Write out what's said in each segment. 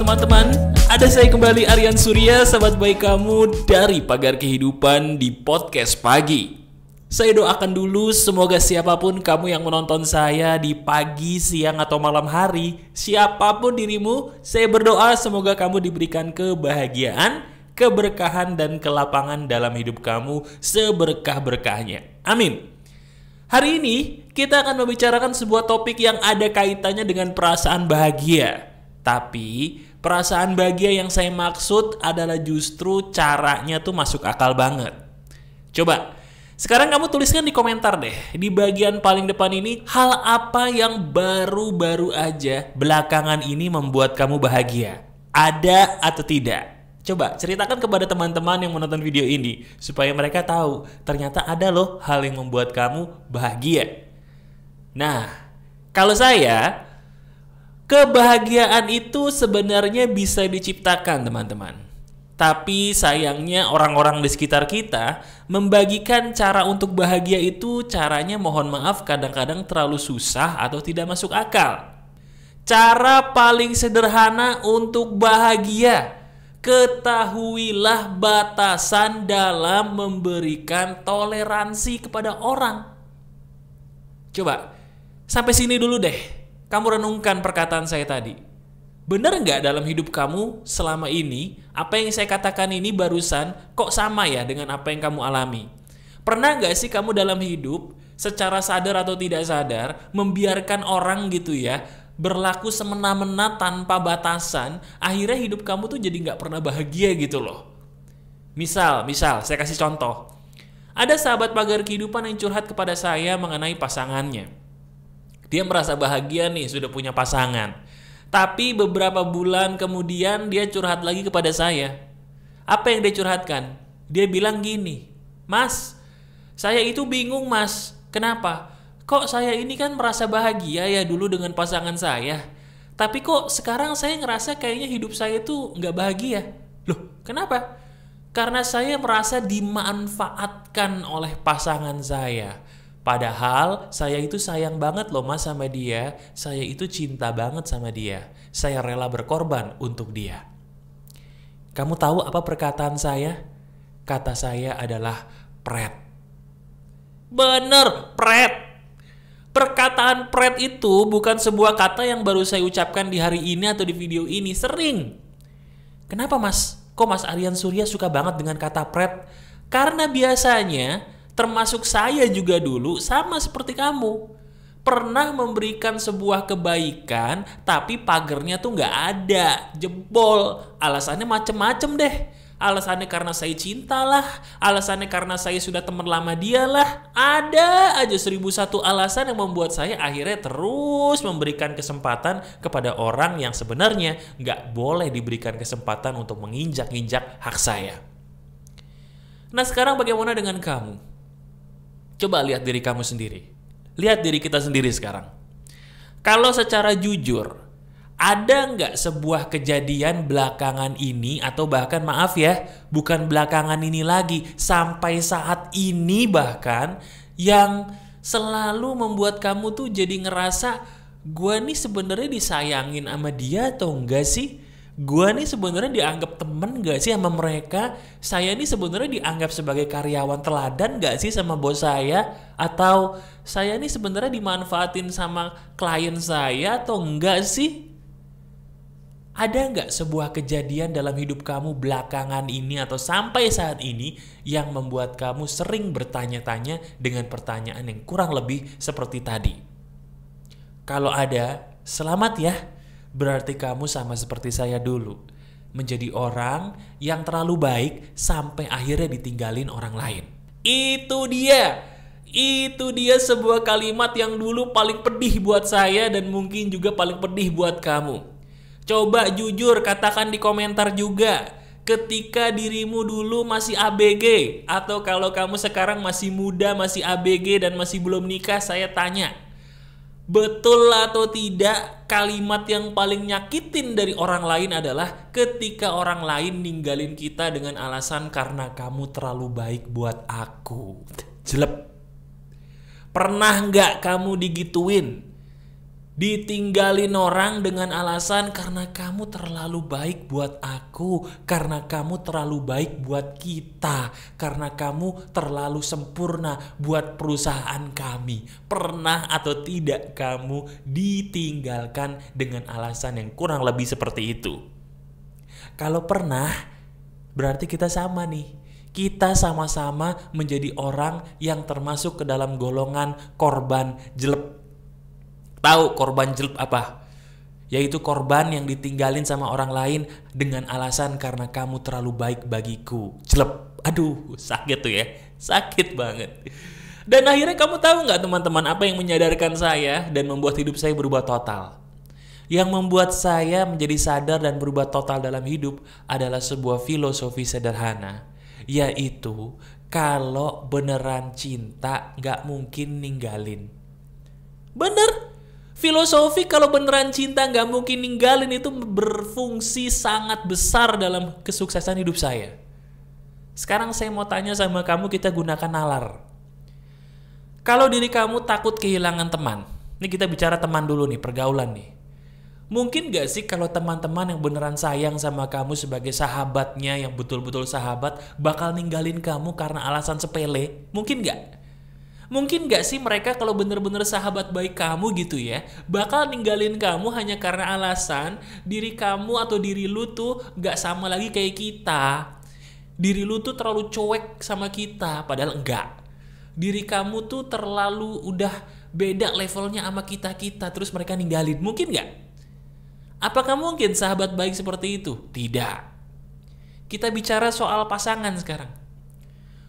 teman-teman, ada saya kembali Aryan Surya, sahabat baik kamu dari Pagar Kehidupan di podcast pagi. Saya doakan dulu semoga siapapun kamu yang menonton saya di pagi, siang atau malam hari, siapapun dirimu, saya berdoa semoga kamu diberikan kebahagiaan, keberkahan dan kelapangan dalam hidup kamu seberkah-berkahnya. Amin. Hari ini kita akan membicarakan sebuah topik yang ada kaitannya dengan perasaan bahagia. Tapi perasaan bahagia yang saya maksud adalah justru caranya tuh masuk akal banget. Coba, sekarang kamu tuliskan di komentar deh, di bagian paling depan ini, hal apa yang baru-baru aja belakangan ini membuat kamu bahagia? Ada atau tidak? Coba ceritakan kepada teman-teman yang menonton video ini, supaya mereka tahu ternyata ada loh hal yang membuat kamu bahagia. Nah, kalau saya, kebahagiaan itu sebenarnya bisa diciptakan, teman-teman. Tapi sayangnya orang-orang di sekitar kita membagikan cara untuk bahagia itu caranya mohon maaf kadang-kadang terlalu susah atau tidak masuk akal. Cara paling sederhana untuk bahagia, ketahuilah batasan dalam memberikan toleransi kepada orang. Coba, sampai sini dulu deh. Kamu renungkan perkataan saya tadi. Benar nggak dalam hidup kamu selama ini, apa yang saya katakan ini barusan kok sama ya dengan apa yang kamu alami? Pernah nggak sih kamu dalam hidup, secara sadar atau tidak sadar, membiarkan orang gitu ya, berlaku semena-mena tanpa batasan, akhirnya hidup kamu tuh jadi nggak pernah bahagia gitu loh. Misal, saya kasih contoh. Ada sahabat Pagar Kehidupan yang curhat kepada saya mengenai pasangannya. Dia merasa bahagia nih sudah punya pasangan. Tapi beberapa bulan kemudian dia curhat lagi kepada saya. Apa yang dia curhatkan? Dia bilang gini, "Mas, saya itu bingung mas. Kenapa? Kok saya ini kan merasa bahagia ya dulu dengan pasangan saya. Tapi kok sekarang saya ngerasa kayaknya hidup saya itu nggak bahagia. Loh, kenapa? Karena saya merasa dimanfaatkan oleh pasangan saya. Padahal saya itu sayang banget loh mas sama dia. Saya itu cinta banget sama dia. Saya rela berkorban untuk dia." Kamu tahu apa perkataan saya? Kata saya adalah pret. Bener, pret. Perkataan pret itu bukan sebuah kata yang baru saya ucapkan di hari ini atau di video ini. Sering. Kenapa mas? Kok mas Aryan Surya suka banget dengan kata pret? Karena biasanya termasuk saya juga dulu sama seperti kamu. Pernah memberikan sebuah kebaikan tapi pagernya tuh nggak ada, jebol. Alasannya macem-macem deh. Alasannya karena saya cinta lah, alasannya karena saya sudah teman lama dia lah. Ada aja 1001 alasan yang membuat saya akhirnya terus memberikan kesempatan kepada orang yang sebenarnya nggak boleh diberikan kesempatan untuk menginjak-injak hak saya. Nah sekarang bagaimana dengan kamu? Coba lihat diri kamu sendiri. Lihat diri kita sendiri sekarang. Kalau secara jujur, ada nggak sebuah kejadian belakangan ini, atau bahkan maaf ya, bukan belakangan ini lagi, sampai saat ini bahkan, yang selalu membuat kamu tuh jadi ngerasa, gua nih sebenarnya disayangin sama dia atau enggak sih? Gua nih sebenarnya dianggap temen gak sih sama mereka? Saya nih sebenarnya dianggap sebagai karyawan teladan gak sih sama bos saya? Atau saya nih sebenarnya dimanfaatin sama klien saya atau enggak sih? Ada nggak sebuah kejadian dalam hidup kamu belakangan ini atau sampai saat ini yang membuat kamu sering bertanya-tanya dengan pertanyaan yang kurang lebih seperti tadi? Kalau ada, selamat ya. Berarti kamu sama seperti saya dulu, menjadi orang yang terlalu baik sampai akhirnya ditinggalin orang lain. Itu dia sebuah kalimat yang dulu paling pedih buat saya dan mungkin juga paling pedih buat kamu. Coba jujur katakan di komentar juga, ketika dirimu dulu masih ABG, atau kalau kamu sekarang masih muda, masih ABG dan masih belum nikah, saya tanya, betul atau tidak kalimat yang paling nyakitin dari orang lain adalah ketika orang lain ninggalin kita dengan alasan karena kamu terlalu baik buat aku. Jelek. Pernah nggak kamu digituin? Ditinggalin orang dengan alasan karena kamu terlalu baik buat aku, karena kamu terlalu baik buat kita, karena kamu terlalu sempurna buat perusahaan kami. Pernah atau tidak kamu ditinggalkan dengan alasan yang kurang lebih seperti itu? Kalau pernah, berarti kita sama nih. Kita sama-sama menjadi orang yang termasuk ke dalam golongan korban jelek. Tahu korban jelek apa? Yaitu korban yang ditinggalin sama orang lain dengan alasan karena kamu terlalu baik bagiku. Jelek. Aduh, sakit tuh ya. Sakit banget. Dan akhirnya kamu tahu nggak teman-teman apa yang menyadarkan saya dan membuat hidup saya berubah total? Yang membuat saya menjadi sadar dan berubah total dalam hidup adalah sebuah filosofi sederhana. Yaitu kalau beneran cinta nggak mungkin ninggalin. Bener. Filosofi kalau beneran cinta nggak mungkin ninggalin itu berfungsi sangat besar dalam kesuksesan hidup saya. Sekarang saya mau tanya sama kamu, kita gunakan nalar. Kalau diri kamu takut kehilangan teman, ini kita bicara teman dulu nih, pergaulan nih. Mungkin gak sih kalau teman-teman yang beneran sayang sama kamu sebagai sahabatnya, yang betul-betul sahabat, bakal ninggalin kamu karena alasan sepele? Mungkin gak? Mungkin gak sih mereka kalau bener-bener sahabat baik kamu gitu ya, bakal ninggalin kamu hanya karena alasan diri kamu atau diri lu tuh gak sama lagi kayak kita. Diri lu tuh terlalu cuek sama kita, padahal enggak. Diri kamu tuh terlalu udah beda levelnya sama kita-kita, terus mereka ninggalin. Mungkin gak? Apakah mungkin sahabat baik seperti itu? Tidak. Kita bicara soal pasangan sekarang.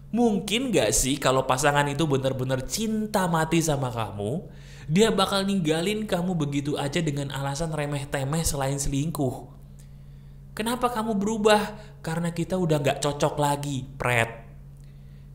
Mungkin gak sih kalau pasangan itu benar-benar cinta mati sama kamu, dia bakal ninggalin kamu begitu aja dengan alasan remeh-temeh selain selingkuh? Kenapa kamu berubah? Karena kita udah gak cocok lagi, Pret.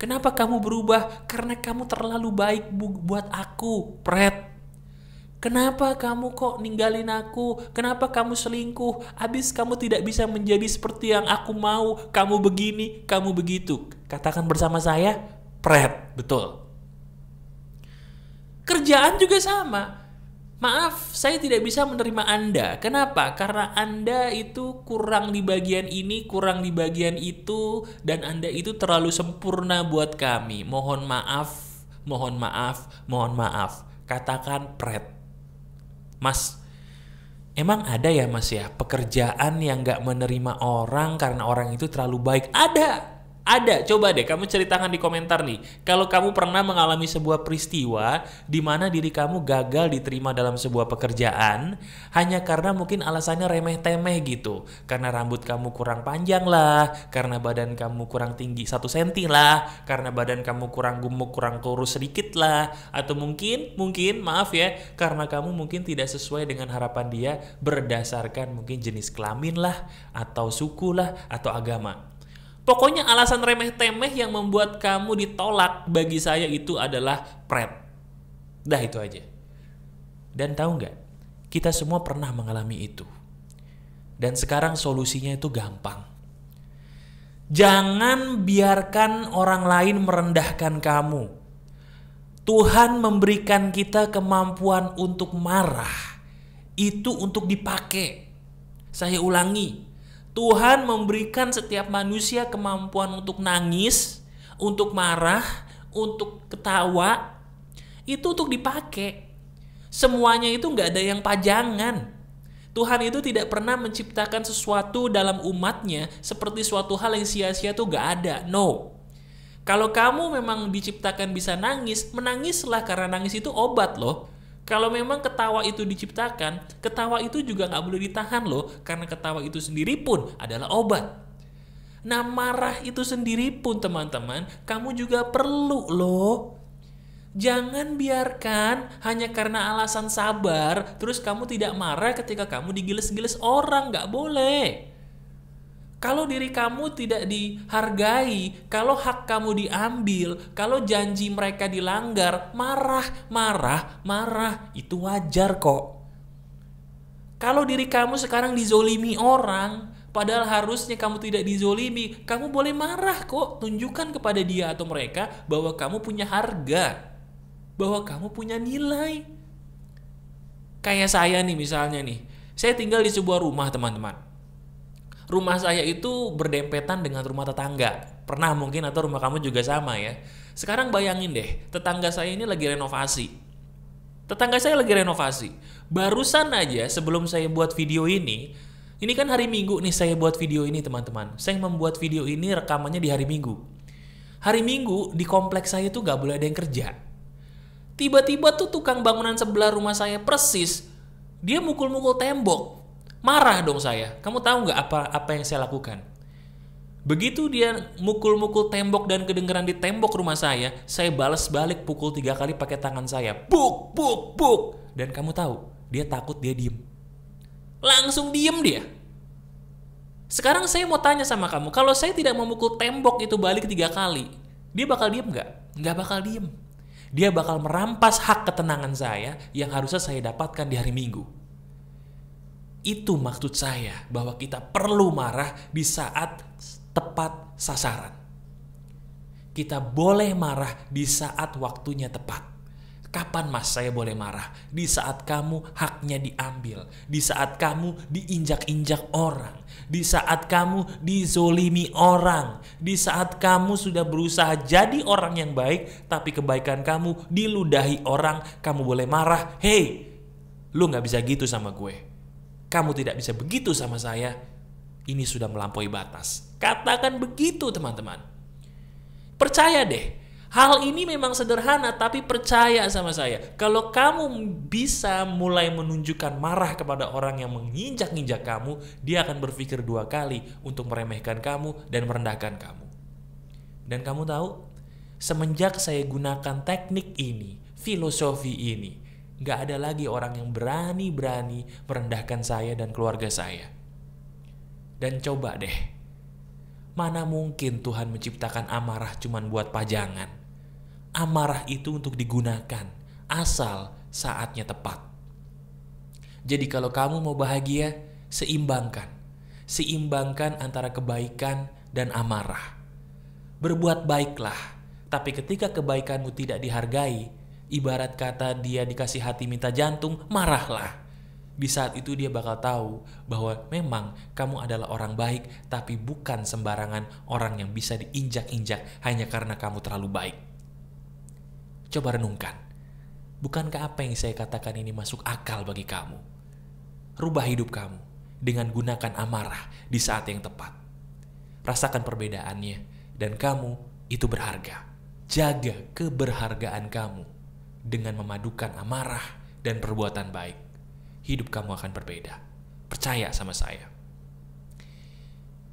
Kenapa kamu berubah? Karena kamu terlalu baik buat aku, Pret. Kenapa kamu kok ninggalin aku? Kenapa kamu selingkuh? Abis kamu tidak bisa menjadi seperti yang aku mau. Kamu begini, kamu begitu. Katakan bersama saya, Pret. Betul. Kerjaan juga sama. Maaf, saya tidak bisa menerima Anda. Kenapa? Karena Anda itu kurang di bagian ini, kurang di bagian itu, dan Anda itu terlalu sempurna buat kami. Mohon maaf, mohon maaf, mohon maaf. Katakan Pret. Mas, emang ada ya mas ya pekerjaan yang gak menerima orang karena orang itu terlalu baik? Ada. Coba deh kamu ceritakan di komentar nih. Kalau kamu pernah mengalami sebuah peristiwa di mana diri kamu gagal diterima dalam sebuah pekerjaan hanya karena mungkin alasannya remeh-temeh gitu. Karena rambut kamu kurang panjang lah, karena badan kamu kurang tinggi 1 senti lah, karena badan kamu kurang gemuk, kurang kurus sedikit lah, atau mungkin maaf ya, karena kamu mungkin tidak sesuai dengan harapan dia berdasarkan mungkin jenis kelamin lah, atau suku lah, atau agama. Pokoknya alasan remeh-temeh yang membuat kamu ditolak bagi saya itu adalah Pret. Dah itu aja. Dan tahu nggak? Kita semua pernah mengalami itu. Dan sekarang solusinya itu gampang. Jangan biarkan orang lain merendahkan kamu. Tuhan memberikan kita kemampuan untuk marah. Itu untuk dipakai. Saya ulangi. Tuhan memberikan setiap manusia kemampuan untuk nangis, untuk marah, untuk ketawa. Itu untuk dipakai. Semuanya itu gak ada yang pajangan. Tuhan itu tidak pernah menciptakan sesuatu dalam umatnya seperti suatu hal yang sia-sia tuh gak ada. No. Kalau kamu memang diciptakan bisa nangis, menangislah karena nangis itu obat loh. Kalau memang ketawa itu diciptakan, ketawa itu juga gak boleh ditahan loh. Karena ketawa itu sendiri pun adalah obat. Nah marah itu sendiri pun teman-teman, kamu juga perlu loh. Jangan biarkan hanya karena alasan sabar, terus kamu tidak marah ketika kamu digiles-giles orang, gak boleh. Kalau diri kamu tidak dihargai, kalau hak kamu diambil, kalau janji mereka dilanggar, marah, itu wajar kok. Kalau diri kamu sekarang dizolimi orang, padahal harusnya kamu tidak dizolimi, kamu boleh marah kok. Tunjukkan kepada dia atau mereka bahwa kamu punya harga, bahwa kamu punya nilai. Kayak saya nih misalnya nih, saya tinggal di sebuah rumah teman-teman. Rumah saya itu berdempetan dengan rumah tetangga. Pernah mungkin atau rumah kamu juga sama ya. Sekarang bayangin deh, tetangga saya ini lagi renovasi. Barusan aja sebelum saya buat video ini kan hari Minggu nih saya buat video ini teman-teman. Saya membuat video ini rekamannya di hari Minggu. Hari Minggu di kompleks saya tuh gak boleh ada yang kerja. Tiba-tiba tuh tukang bangunan sebelah rumah saya persis, dia mukul-mukul tembok. Marah dong saya. Kamu tahu gak apa yang saya lakukan? Begitu dia mukul-mukul tembok dan kedengeran di tembok rumah saya balas balik pukul 3 kali pakai tangan saya. Buk, buk, buk. Dan kamu tahu, dia takut, dia diem. Langsung diem dia. Sekarang saya mau tanya sama kamu, kalau saya tidak memukul tembok itu balik 3 kali, dia bakal diem gak? Gak bakal diem. Dia bakal merampas hak ketenangan saya yang harusnya saya dapatkan di hari Minggu. Itu maksud saya bahwa kita perlu marah di saat tepat sasaran. Kita boleh marah di saat waktunya tepat. Kapan mas saya boleh marah? Di saat kamu haknya diambil. Di saat kamu diinjak-injak orang. Di saat kamu dizolimi orang. Di saat kamu sudah berusaha jadi orang yang baik, tapi kebaikan kamu diludahi orang, kamu boleh marah. Hey, lu gak bisa gitu sama gue. Kamu tidak bisa begitu sama saya. Ini sudah melampaui batas. Katakan begitu teman-teman. Percaya deh. Hal ini memang sederhana, tapi percaya sama saya. Kalau kamu bisa mulai menunjukkan marah kepada orang yang menginjak-injak kamu, dia akan berpikir 2 kali untuk meremehkan kamu dan merendahkan kamu. Dan kamu tahu, semenjak saya gunakan teknik ini, filosofi ini, gak ada lagi orang yang berani-berani merendahkan saya dan keluarga saya. Dan coba deh, mana mungkin Tuhan menciptakan amarah cuman buat pajangan. Amarah itu untuk digunakan asal saatnya tepat. Jadi kalau kamu mau bahagia, seimbangkan antara kebaikan dan amarah. Berbuat baiklah, tapi ketika kebaikanmu tidak dihargai, ibarat kata dia dikasih hati minta jantung, marahlah. Di saat itu dia bakal tahu bahwa memang kamu adalah orang baik, tapi bukan sembarangan orang yang bisa diinjak-injak hanya karena kamu terlalu baik. Coba renungkan, bukankah apa yang saya katakan ini masuk akal bagi kamu? Rubah hidup kamu dengan gunakan amarah di saat yang tepat. Rasakan perbedaannya dan kamu itu berharga. Jaga keberhargaan kamu dengan memadukan amarah dan perbuatan baik. Hidup kamu akan berbeda. Percaya sama saya.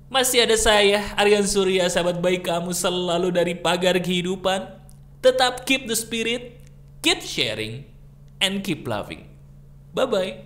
Masih ada saya, Aryan Surya, sahabat baik kamu selalu dari Pagar Kehidupan. Tetap keep the spirit, keep sharing, and keep loving. Bye-bye.